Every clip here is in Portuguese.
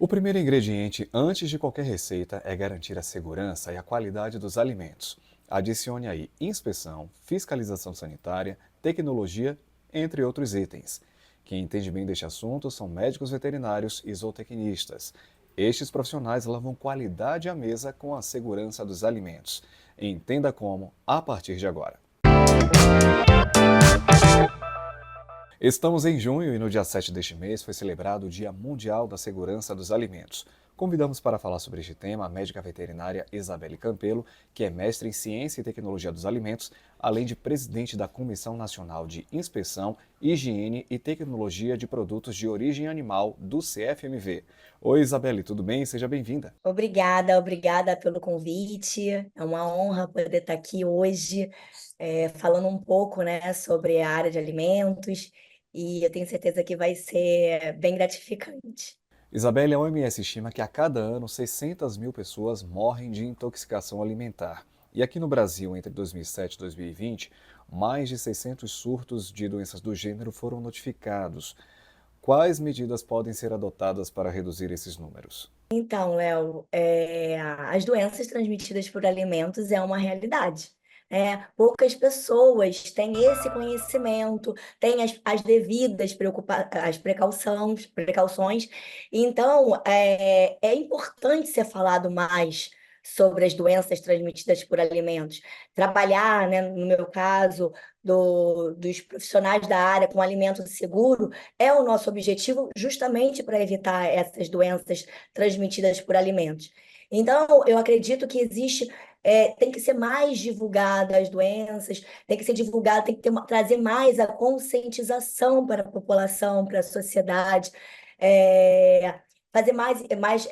O primeiro ingrediente antes de qualquer receita é garantir a segurança e a qualidade dos alimentos. Adicione aí inspeção, fiscalização sanitária, tecnologia, entre outros itens. Quem entende bem deste assunto são médicos veterinários e zootecnistas. Estes profissionais levam qualidade à mesa com a segurança dos alimentos. Entenda como a partir de agora. Estamos em junho e no dia 7 deste mês foi celebrado o Dia Mundial da Segurança dos Alimentos. Convidamos para falar sobre este tema a médica veterinária Isabelle Campelo, que é mestre em Ciência e Tecnologia dos Alimentos, além de presidente da Comissão Nacional de Inspeção, Higiene e Tecnologia de Produtos de Origem Animal do CFMV. Oi, Isabelle, tudo bem? Seja bem-vinda. Obrigada pelo convite. É uma honra poder estar aqui hoje, falando um pouco, né, sobre a área de alimentos, e eu tenho certeza que vai ser bem gratificante. Isabelle, a OMS estima que a cada ano 600 mil pessoas morrem de intoxicação alimentar. E aqui no Brasil, entre 2007 e 2020, mais de 600 surtos de doenças do gênero foram notificados. Quais medidas podem ser adotadas para reduzir esses números? Então, Léo, as doenças transmitidas por alimentos é uma realidade. Poucas pessoas têm esse conhecimento, têm as devidas as precauções. Então, é importante ser falado mais sobre as doenças transmitidas por alimentos. Trabalhar, né, no meu caso, dos profissionais da área com alimento seguro é o nosso objetivo, justamente para evitar essas doenças transmitidas por alimentos. Então, eu acredito que tem que ser mais divulgada as doenças, tem que ser divulgada, tem que trazer mais a conscientização para a população, para a sociedade, fazer mais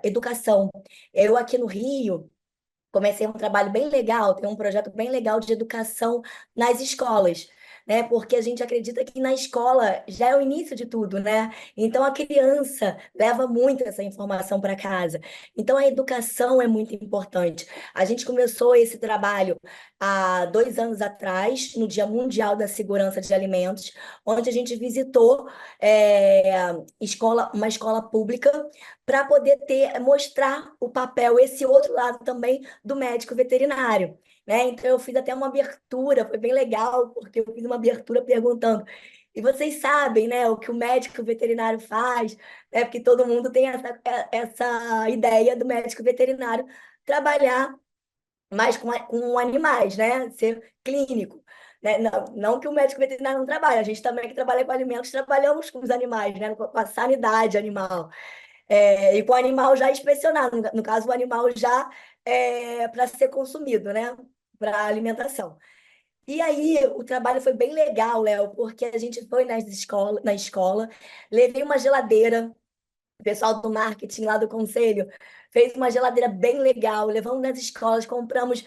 educação. Eu aqui no Rio comecei um trabalho bem legal, tem um projeto bem legal de educação nas escolas, né? Porque a gente acredita que na escola já é o início de tudo, né? Então a criança leva muito essa informação para casa. Então a educação é muito importante. A gente começou esse trabalho há 2 anos atrás, no Dia Mundial da Segurança de Alimentos, onde a gente visitou uma escola pública para poder mostrar o papel, esse outro lado também do médico veterinário, né? Então eu fiz até uma abertura, foi bem legal, porque eu fiz uma abertura perguntando: e vocês sabem, né, o que o médico veterinário faz, né? Porque todo mundo tem essa ideia do médico veterinário trabalhar mais com animais, né? Ser clínico. Né? Não que o médico veterinário não trabalhe, a gente também que trabalha com alimentos, trabalhamos com os animais, né? Com a sanidade animal. E com o animal já inspecionado, no caso, o animal já para ser consumido, né? Para alimentação. E aí, o trabalho foi bem legal, Léo, porque a gente foi na escola, levei uma geladeira, o pessoal do marketing lá do conselho fez uma geladeira bem legal, levamos nas escolas, compramos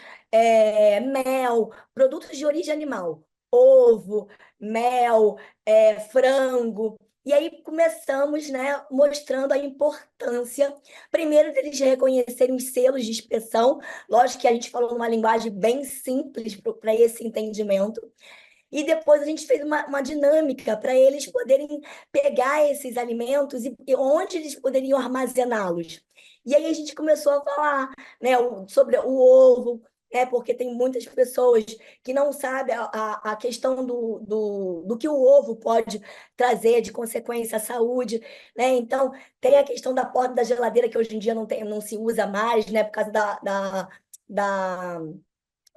mel, produtos de origem animal, ovo, mel, frango. E aí começamos, né, mostrando a importância, primeiro, deles reconhecerem os selos de inspeção, lógico que a gente falou numa linguagem bem simples para esse entendimento, e depois a gente fez uma dinâmica para eles poderem pegar esses alimentos e onde eles poderiam armazená-los. E aí a gente começou a falar, né, sobre o ovo, né, porque tem muitas pessoas que não sabem a questão do que o ovo pode trazer de consequência à saúde, né? Então, tem a questão da porta da geladeira, que hoje em dia não se usa mais, né, por causa da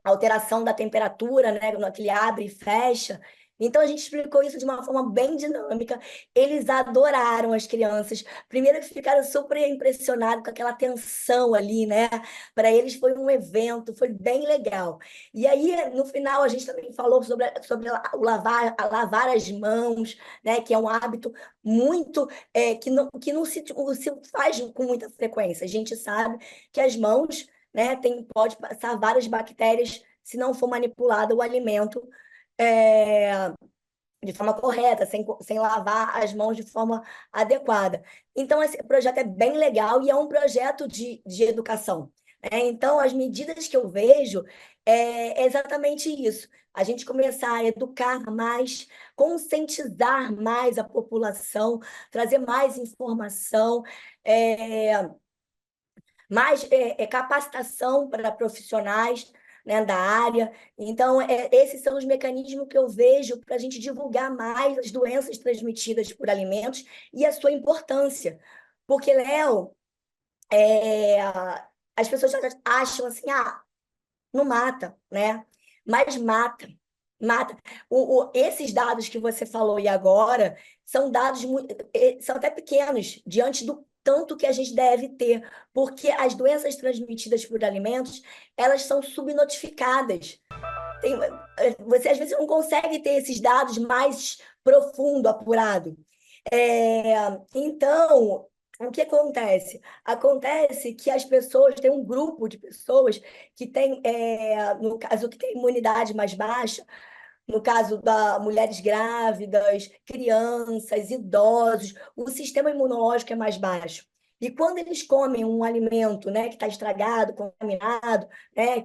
alteração da temperatura, né, que ele abre e fecha. Então a gente explicou isso de uma forma bem dinâmica. Eles adoraram, as crianças. Primeiro que ficaram super impressionados com aquela tensão ali, né? Para eles foi um evento, foi bem legal. E aí no final a gente também falou sobre lavar as mãos, né? Que é um hábito muito que não se faz com muita frequência. A gente sabe que as mãos, né, pode passar várias bactérias se não for manipulado o alimento é, de forma correta, sem lavar as mãos de forma adequada. Então, esse projeto é bem legal e é um projeto de educação. Então, as medidas que eu vejo é exatamente isso. a gente começar a educar mais, conscientizar mais a população, trazer mais informação, é, mais capacitação para profissionais, né, da área. Então, esses são os mecanismos que eu vejo para a gente divulgar mais as doenças transmitidas por alimentos e a sua importância. Porque, Léo, é, as pessoas acham assim, não mata, né? Mas mata, mata. Esses dados que você falou e agora são dados muito, são até pequenos diante do tanto que a gente deve ter, porque as doenças transmitidas por alimentos, elas são subnotificadas. Tem, você às vezes não consegue ter esses dados mais profundo, apurado. É, então, o que acontece? Acontece que as pessoas, tem um grupo de pessoas que tem, no caso, que tem imunidade mais baixa, no caso da mulheres grávidas, crianças, idosos, o sistema imunológico é mais baixo. E quando eles comem um alimento, né, que está estragado, contaminado, né,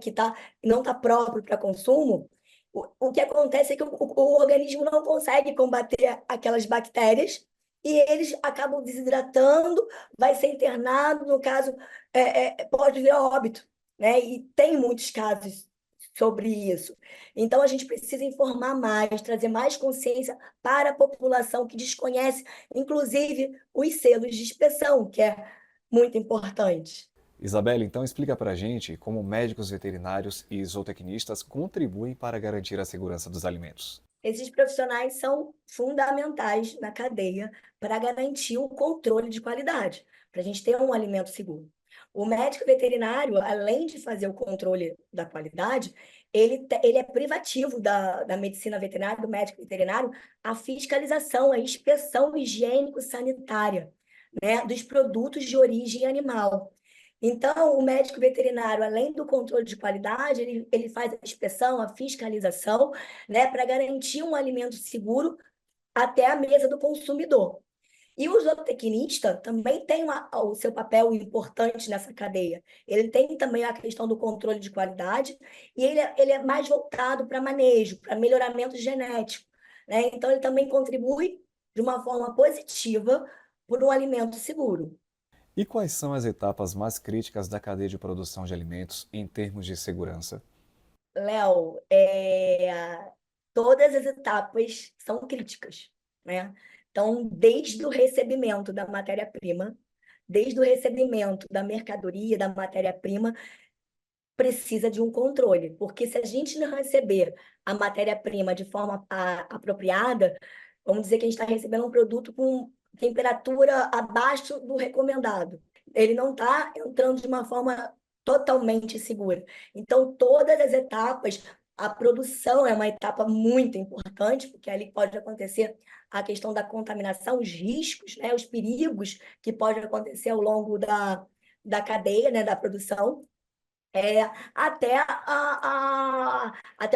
não está próprio para consumo, o que acontece é que o organismo não consegue combater aquelas bactérias e eles acabam desidratando, vai ser internado, no caso, pode vir a óbito, né? E tem muitos casos sobre isso. Então, a gente precisa informar mais, trazer mais consciência para a população que desconhece, inclusive, os selos de inspeção, que é muito importante. Isabela, então explica pra gente como médicos veterinários e zootecnistas contribuem para garantir a segurança dos alimentos. Esses profissionais são fundamentais na cadeia para garantir o controle de qualidade, para a gente ter um alimento seguro. O médico veterinário, além de fazer o controle da qualidade, ele é privativo da medicina veterinária, do médico veterinário, a fiscalização, a inspeção higiênico-sanitária, né, dos produtos de origem animal. Então, o médico veterinário, além do controle de qualidade, ele faz a inspeção, a fiscalização, né, para garantir um alimento seguro até a mesa do consumidor. E o zootecnista também tem o seu papel importante nessa cadeia. Ele tem também a questão do controle de qualidade e ele é mais voltado para manejo, para melhoramento genético, né? Então, ele também contribui de uma forma positiva por um alimento seguro. E quais são as etapas mais críticas da cadeia de produção de alimentos em termos de segurança? Léo, todas as etapas são críticas, né? Então, desde o recebimento da matéria-prima, desde o recebimento da mercadoria, da matéria-prima, precisa de um controle, porque se a gente não receber a matéria-prima de forma apropriada, vamos dizer que a gente está recebendo um produto com temperatura abaixo do recomendado. Ele não está entrando de uma forma totalmente segura. Então, todas as etapas, a produção é uma etapa muito importante, porque ali pode acontecer a questão da contaminação, os riscos, né, os perigos que podem acontecer ao longo da cadeia, né, da produção é, até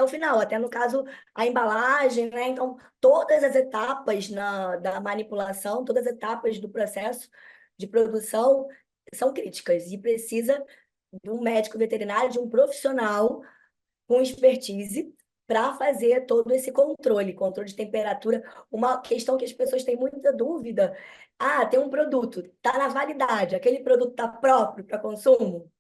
o final, até no caso a embalagem, né? Então, todas as etapas da manipulação, todas as etapas do processo de produção são críticas e precisa de um médico veterinário, de um profissional com expertise para fazer todo esse controle, controle de temperatura. Uma questão que as pessoas têm muita dúvida: tem um produto, está na validade, aquele produto está próprio para consumo?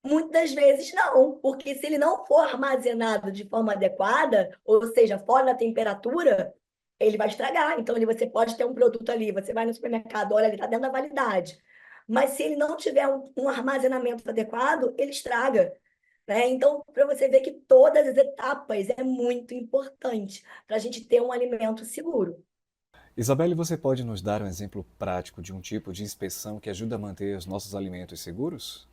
Muitas vezes não, porque se ele não for armazenado de forma adequada, ou seja, fora da temperatura, ele vai estragar. Então, você pode ter um produto ali, você vai no supermercado, olha, ele está dentro da validade. Mas se ele não tiver um armazenamento adequado, ele estraga. Né? Então, para você ver que todas as etapas é muito importante para a gente ter um alimento seguro. Isabelle, você pode nos dar um exemplo prático de um tipo de inspeção que ajuda a manter os nossos alimentos seguros?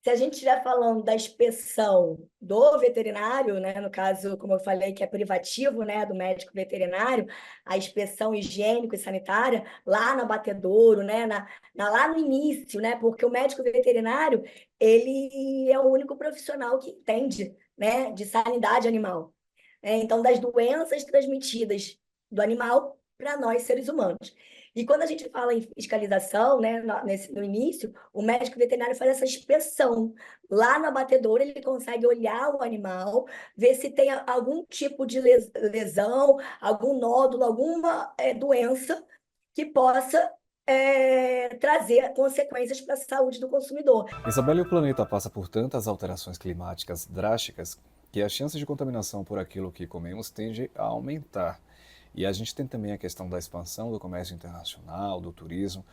Se a gente estiver falando da inspeção do veterinário, né, no caso, como eu falei, que é privativo, né, do médico veterinário, a inspeção higiênico e sanitária, lá no abatedouro, né, lá no início, né, porque o médico veterinário, ele é o único profissional que entende, né, de sanidade animal. Então, das doenças transmitidas do animal para nós, seres humanos. E quando a gente fala em fiscalização, né, no início, o médico veterinário faz essa inspeção. Lá no abatedor, ele consegue olhar o animal, ver se tem algum tipo de lesão, algum nódulo, alguma doença que possa trazer consequências para a saúde do consumidor. Isabelle, o planeta passa por tantas alterações climáticas drásticas que a chance de contaminação por aquilo que comemos tende a aumentar. E a gente tem também a questão da expansão do comércio internacional, do turismo.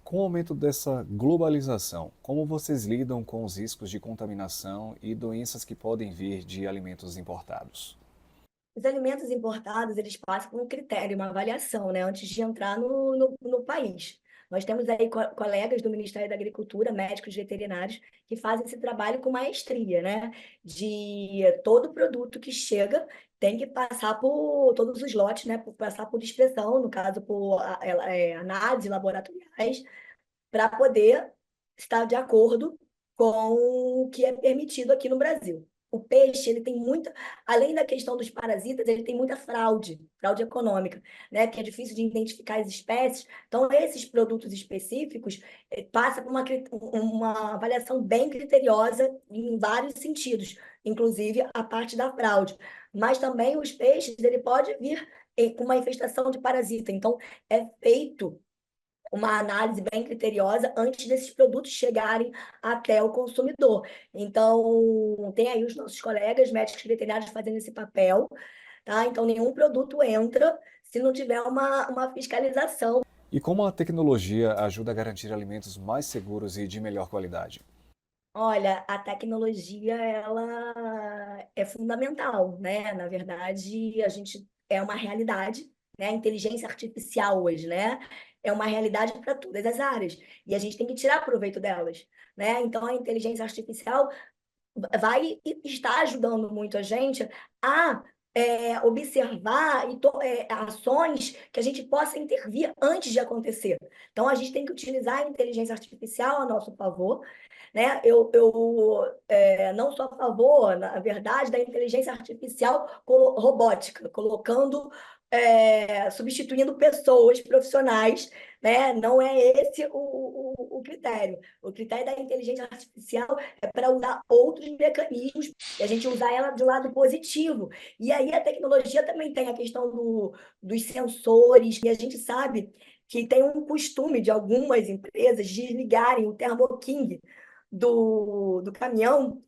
Com o aumento dessa globalização, como vocês lidam com os riscos de contaminação e doenças que podem vir de alimentos importados? Os alimentos importados, eles passam por um critério, uma avaliação, né, antes de entrar no país. Nós temos aí colegas do Ministério da Agricultura, médicos veterinários, que fazem esse trabalho com maestria, né? De todo produto que chega tem que passar por todos os lotes, né? Por passar por inspeção, no caso, por análise laboratoriais, para poder estar de acordo com o que é permitido aqui no Brasil. O peixe, ele tem muita, além da questão dos parasitas, ele tem muita fraude econômica, né? Que é difícil de identificar as espécies. Então, esses produtos específicos passam por uma avaliação bem criteriosa em vários sentidos, inclusive a parte da fraude. Mas também os peixes, ele pode vir com uma infestação de parasita. Então, é feito uma análise bem criteriosa antes desses produtos chegarem até o consumidor. Então, tem aí os nossos colegas médicos veterinários fazendo esse papel, tá? Então, nenhum produto entra se não tiver uma fiscalização. E como a tecnologia ajuda a garantir alimentos mais seguros e de melhor qualidade? Olha, a tecnologia, ela é fundamental, né? Na verdade, a gente é uma realidade, né? A inteligência artificial hoje, né? É uma realidade para todas as áreas. E a gente tem que tirar proveito delas, né? Então, a inteligência artificial vai estar ajudando muito a gente a observar ações que a gente possa intervir antes de acontecer. Então, a gente tem que utilizar a inteligência artificial a nosso favor, né? Eu não sou a favor, na verdade, da inteligência artificial robótica, colocando, substituindo pessoas profissionais, né? Não é esse o critério. O critério da inteligência artificial é para usar outros mecanismos e a gente usar ela do lado positivo. E aí a tecnologia também tem a questão dos sensores, e a gente sabe que tem um costume de algumas empresas desligarem o Thermo King do caminhão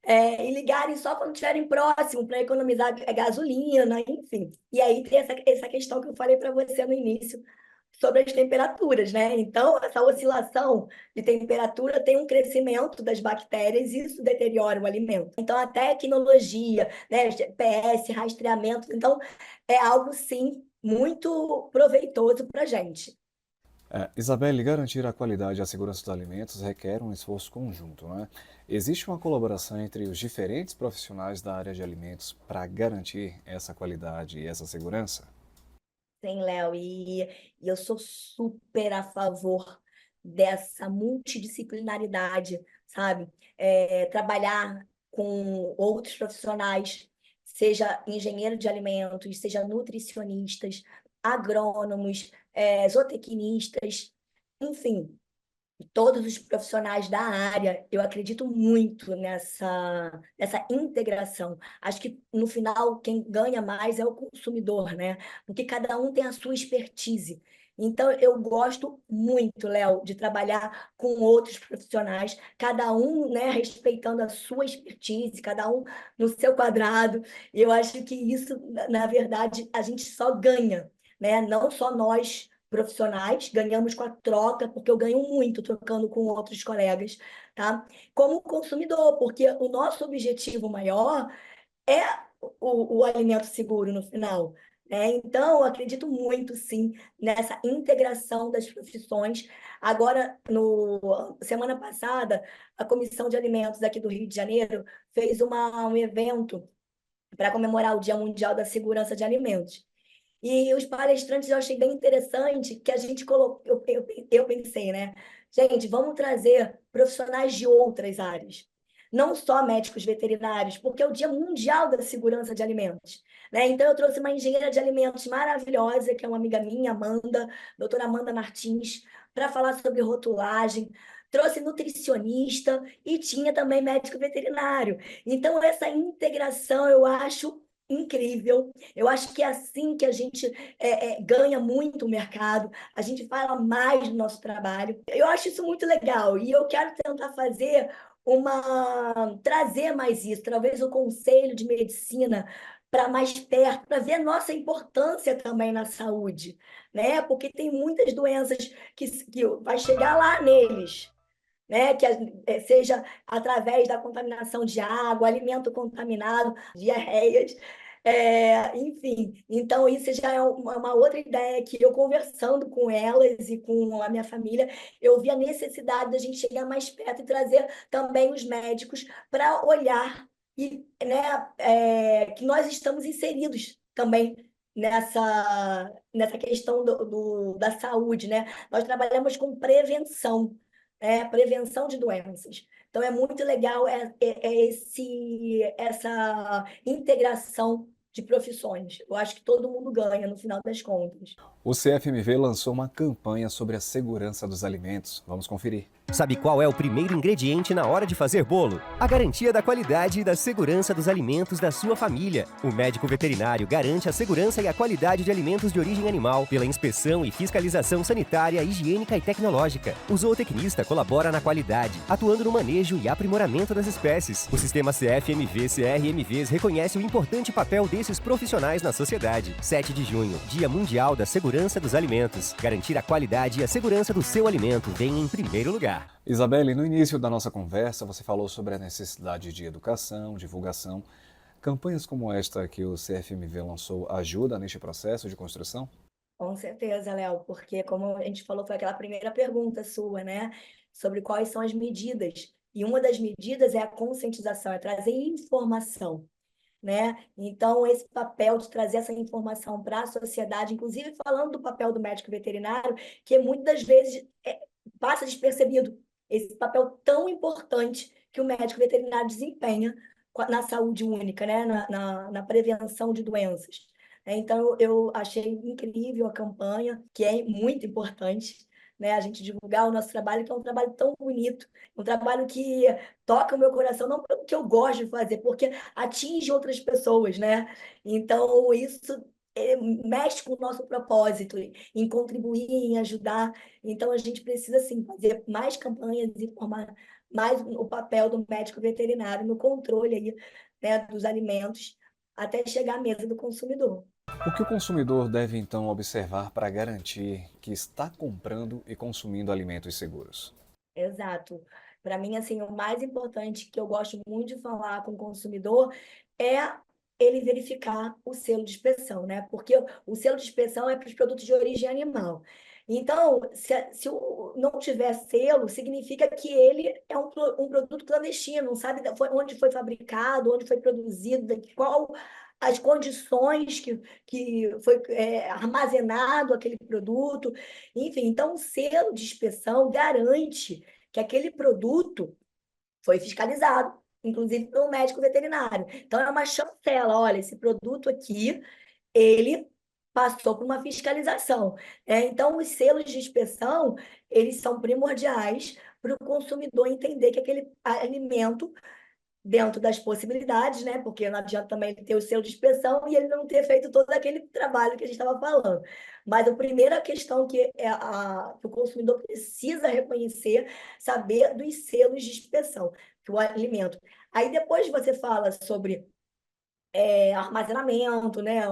e ligarem só quando estiverem próximo para economizar gasolina, enfim. E aí tem essa questão que eu falei para você no início sobre as temperaturas, né? Então, essa oscilação de temperatura tem um crescimento das bactérias e isso deteriora o alimento. Então, a tecnologia, né, GPS, rastreamento, então é algo sim muito proveitoso para a gente. Isabelle, garantir a qualidade e a segurança dos alimentos requer um esforço conjunto, né? Existe uma colaboração entre os diferentes profissionais da área de alimentos para garantir essa qualidade e essa segurança? Sim, Léo, e eu sou super a favor dessa multidisciplinaridade, sabe? Trabalhar com outros profissionais, seja engenheiro de alimentos, seja nutricionistas, agrônomos, zootecnistas, enfim, todos os profissionais da área, eu acredito muito nessa integração. Acho que, no final, quem ganha mais é o consumidor, né? Porque cada um tem a sua expertise. Então, eu gosto muito, Léo, de trabalhar com outros profissionais, cada um, né, respeitando a sua expertise, cada um no seu quadrado. Eu acho que isso, na verdade, a gente só ganha, né? Não só nós profissionais, ganhamos com a troca, porque eu ganho muito trocando com outros colegas, tá? Como consumidor, porque o nosso objetivo maior é o alimento seguro no final, né? Então, eu acredito muito, sim, nessa integração das profissões. Agora, no semana passada, a Comissão de Alimentos aqui do Rio de Janeiro fez um evento para comemorar o Dia Mundial da Segurança de Alimentos. E os palestrantes eu achei bem interessante que a gente colocou, eu pensei, né? Gente, vamos trazer profissionais de outras áreas, não só médicos veterinários, porque é o Dia Mundial da Segurança de Alimentos, né? Então, eu trouxe uma engenheira de alimentos maravilhosa, que é uma amiga minha, Amanda, doutora Amanda Martins, para falar sobre rotulagem. Trouxe nutricionista e tinha também médico veterinário. Então, essa integração eu acho incrível. Eu acho que é assim que a gente ganha muito o mercado, a gente fala mais do nosso trabalho. Eu acho isso muito legal e eu quero tentar trazer mais isso, talvez o conselho de medicina para mais perto, para ver a nossa importância também na saúde, né? Porque tem muitas doenças que vai chegar lá neles, né? Seja através da contaminação de água, alimento contaminado, diarreias, enfim. Então, isso já é uma outra ideia que eu, conversando com elas e com a minha família, eu vi a necessidade da gente chegar mais perto e trazer também os médicos para olhar e, né, que nós estamos inseridos também nessa questão da saúde, né? Nós trabalhamos com prevenção, prevenção de doenças. Então, é muito legal essa integração de profissões. Eu acho que todo mundo ganha no final das contas. O CFMV lançou uma campanha sobre a segurança dos alimentos. Vamos conferir. Sabe qual é o primeiro ingrediente na hora de fazer bolo? A garantia da qualidade e da segurança dos alimentos da sua família. O médico veterinário garante a segurança e a qualidade de alimentos de origem animal pela inspeção e fiscalização sanitária, higiênica e tecnológica. O zootecnista colabora na qualidade, atuando no manejo e aprimoramento das espécies. O sistema CFMV-CRMVs reconhece o importante papel desses profissionais na sociedade. 7 de junho, Dia Mundial da Segurança dos Alimentos. Garantir a qualidade e a segurança do seu alimento vem em primeiro lugar. Isabelle, no início da nossa conversa, você falou sobre a necessidade de educação, divulgação. Campanhas como esta que o CFMV lançou ajudam neste processo de construção? Com certeza, Léo, porque como a gente falou, foi aquela primeira pergunta sua, né? Sobre quais são as medidas. E uma das medidas é a conscientização, é trazer informação, né? Então, esse papel de trazer essa informação para a sociedade, inclusive falando do papel do médico veterinário, que muitas vezes passa despercebido, esse papel tão importante que o médico veterinário desempenha na saúde única, né? Na prevenção de doenças. Então, eu achei incrível a campanha, que é muito importante, né? A gente divulgar o nosso trabalho, que é um trabalho tão bonito, um trabalho que toca o meu coração, não pelo que eu gosto de fazer, porque atinge outras pessoas, né? Então, isso mexe com o nosso propósito, em contribuir, em ajudar. Então, a gente precisa, sim, fazer mais campanhas, informar mais o papel do médico veterinário no controle aí, né, dos alimentos, até chegar à mesa do consumidor. O que o consumidor deve então observar para garantir que está comprando e consumindo alimentos seguros? Exato. Para mim, assim, o mais importante que eu gosto muito de falar com o consumidor é ele verificar o selo de inspeção, né? Porque o selo de inspeção é para os produtos de origem animal. Então, se não tiver selo, significa que ele é um produto clandestino, não sabe onde foi fabricado, onde foi produzido, qual as condições que foi armazenado aquele produto. Enfim, então o selo de inspeção garante que aquele produto foi fiscalizado, inclusive pelo médico veterinário. Então, é uma chancela, olha, esse produto aqui, ele passou por uma fiscalização. Então, os selos de inspeção, eles são primordiais para o consumidor entender que aquele alimento, dentro das possibilidades, né? Porque não adianta também ele ter o selo de inspeção e ele não ter feito todo aquele trabalho que a gente estava falando. Mas a primeira questão que o consumidor precisa reconhecer, saber dos selos de inspeção, que o alimento. Aí depois você fala sobre armazenamento, né?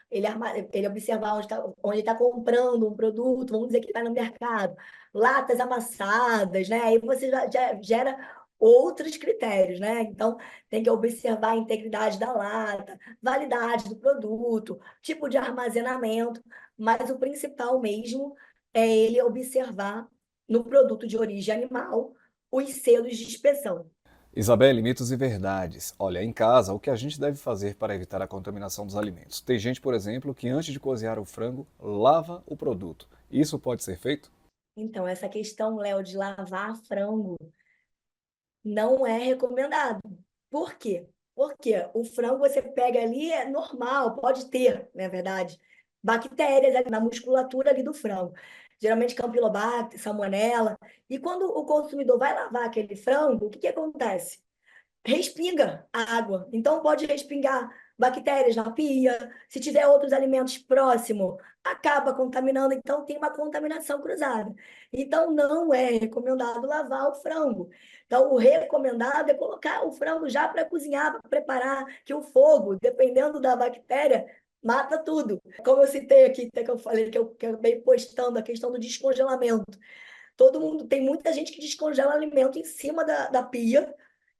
Ele observar onde está comprando um produto, vamos dizer que está no mercado, latas amassadas, né? Aí você já gera outros critérios, né? Então, tem que observar a integridade da lata, validade do produto, tipo de armazenamento, mas o principal mesmo é ele observar no produto de origem animal os selos de inspeção. Isabelle, mitos e verdades. Olha, em casa, o que a gente deve fazer para evitar a contaminação dos alimentos? Tem gente, por exemplo, que antes de cozinhar o frango, lava o produto. Isso pode ser feito? Então, essa questão, Léo, de lavar frango, não é recomendado. Por quê? Porque o frango você pega ali, é normal, pode ter, na verdade, bactérias ali na musculatura ali do frango. Geralmente Campylobacter, Salmonella. E quando o consumidor vai lavar aquele frango, o que que acontece? Respinga a água. Então, pode respingar bactérias na pia. Se tiver outros alimentos próximo, acaba contaminando. Então, tem uma contaminação cruzada. Então, não é recomendado lavar o frango. Então, o recomendado é colocar o frango já para cozinhar, para preparar, que o fogo, dependendo da bactéria, mata tudo. Como eu citei aqui, até que eu falei que eu acabei postando a questão do descongelamento. Todo mundo, tem muita gente que descongela alimento em cima da pia,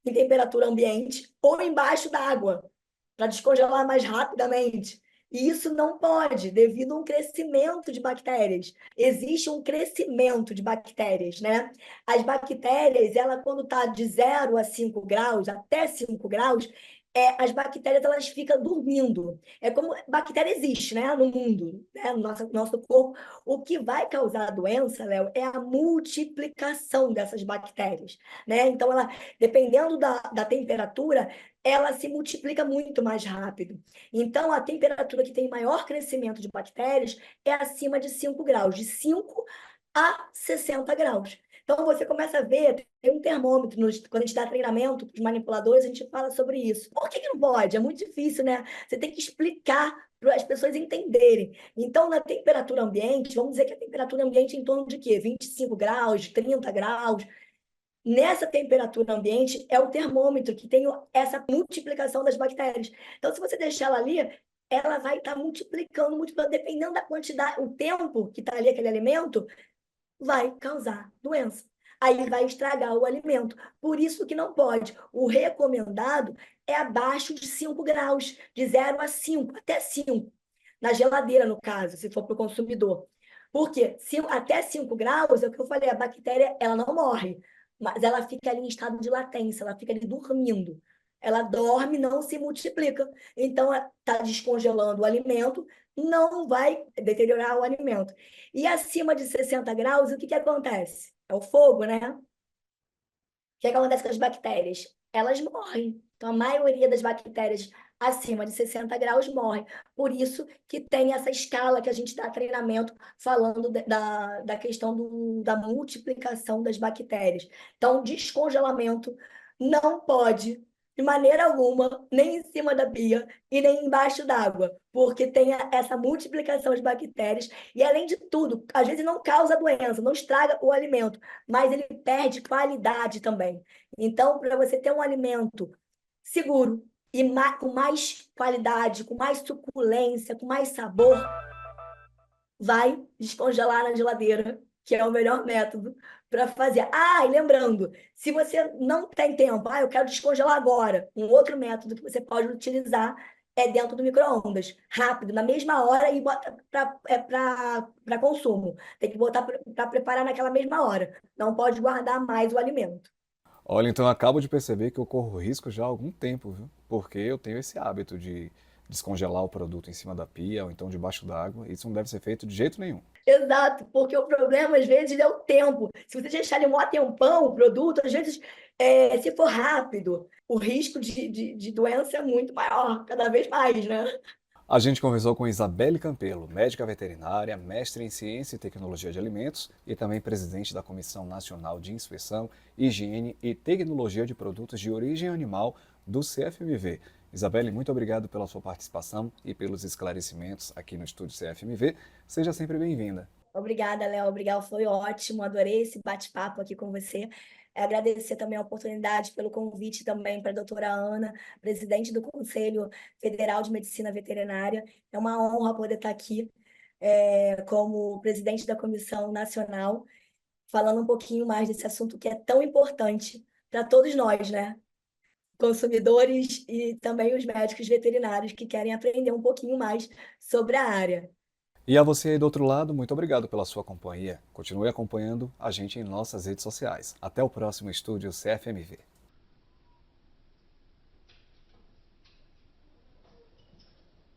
em temperatura ambiente, ou embaixo d'água, para descongelar mais rapidamente. E isso não pode, devido a um crescimento de bactérias. Existe um crescimento de bactérias, né? As bactérias, ela quando está de 0 a 5 graus, até 5 graus, as bactérias elas ficam dormindo. É como bactéria existe, né, no mundo, né, no nosso corpo. O que vai causar a doença, Léo, é a multiplicação dessas bactérias, né? Então, ela, dependendo da temperatura, ela se multiplica muito mais rápido. Então, a temperatura que tem maior crescimento de bactérias é acima de 5 graus, de 5 a 60 graus. Então, você começa a ver, tem um termômetro, quando a gente dá treinamento para os manipuladores, a gente fala sobre isso. Por que não pode? É muito difícil, né? Você tem que explicar para as pessoas entenderem. Então, na temperatura ambiente, vamos dizer que a temperatura ambiente é em torno de quê? 25 graus, 30 graus. Nessa temperatura ambiente é o termômetro que tem essa multiplicação das bactérias. Então, se você deixar ela ali, ela vai estar multiplicando, multiplicando, dependendo da quantidade, o tempo que está ali aquele alimento, vai causar doença. Aí vai estragar o alimento. Por isso que não pode. O recomendado é abaixo de 5 graus, de 0 a 5, até 5. Na geladeira, no caso, se for para o consumidor. Porque até 5 graus, é o que eu falei, a bactéria ela não morre, mas ela fica ali em estado de latência, ela fica ali dormindo. Ela dorme, não se multiplica. Então, está descongelando o alimento, não vai deteriorar o alimento. E acima de 60 graus, o que que acontece? É o fogo, né? O que acontece com as bactérias? Elas morrem. Então, a maioria das bactérias acima de 60 graus morre. Por isso que tem essa escala que a gente dá treinamento falando da questão da multiplicação das bactérias. Então, descongelamento não pode, de maneira alguma, nem em cima da pia e nem embaixo d'água, porque tem essa multiplicação de bactérias e, além de tudo, às vezes não causa doença, não estraga o alimento, mas ele perde qualidade também. Então, para você ter um alimento seguro e com mais qualidade, com mais suculência, com mais sabor, vai descongelar na geladeira, que é o melhor método para fazer. Ah, e lembrando, se você não tem tempo, eu quero descongelar agora, um outro método que você pode utilizar é dentro do micro-ondas, rápido, na mesma hora e bota para consumo. Tem que botar para preparar naquela mesma hora. Não pode guardar mais o alimento. Olha, então eu acabo de perceber que eu corro risco já há algum tempo, viu? Porque eu tenho esse hábito de descongelar o produto em cima da pia ou então debaixo d'água. Isso não deve ser feito de jeito nenhum. Exato, porque o problema, às vezes, é o tempo. Se você deixar ele um maior tempão, o produto, às vezes, se for rápido, o risco de doença é muito maior, cada vez mais, né? A gente conversou com Isabelle Campelo, médica veterinária, mestre em Ciência e Tecnologia de Alimentos e também presidente da Comissão Nacional de Inspeção, Higiene e Tecnologia de Produtos de Origem Animal do CFMV. Isabelle, muito obrigado pela sua participação e pelos esclarecimentos aqui no estúdio CFMV. Seja sempre bem-vinda. Obrigada, Léo. Obrigado, foi ótimo. Adorei esse bate-papo aqui com você. Agradecer também a oportunidade pelo convite também para a doutora Ana, presidente do Conselho Federal de Medicina Veterinária. É uma honra poder estar aqui como presidente da Comissão Nacional, falando um pouquinho mais desse assunto que é tão importante para todos nós, né? Consumidores e também os médicos veterinários que querem aprender um pouquinho mais sobre a área. E a você aí do outro lado, muito obrigado pela sua companhia. Continue acompanhando a gente em nossas redes sociais. Até o próximo estúdio CFMV.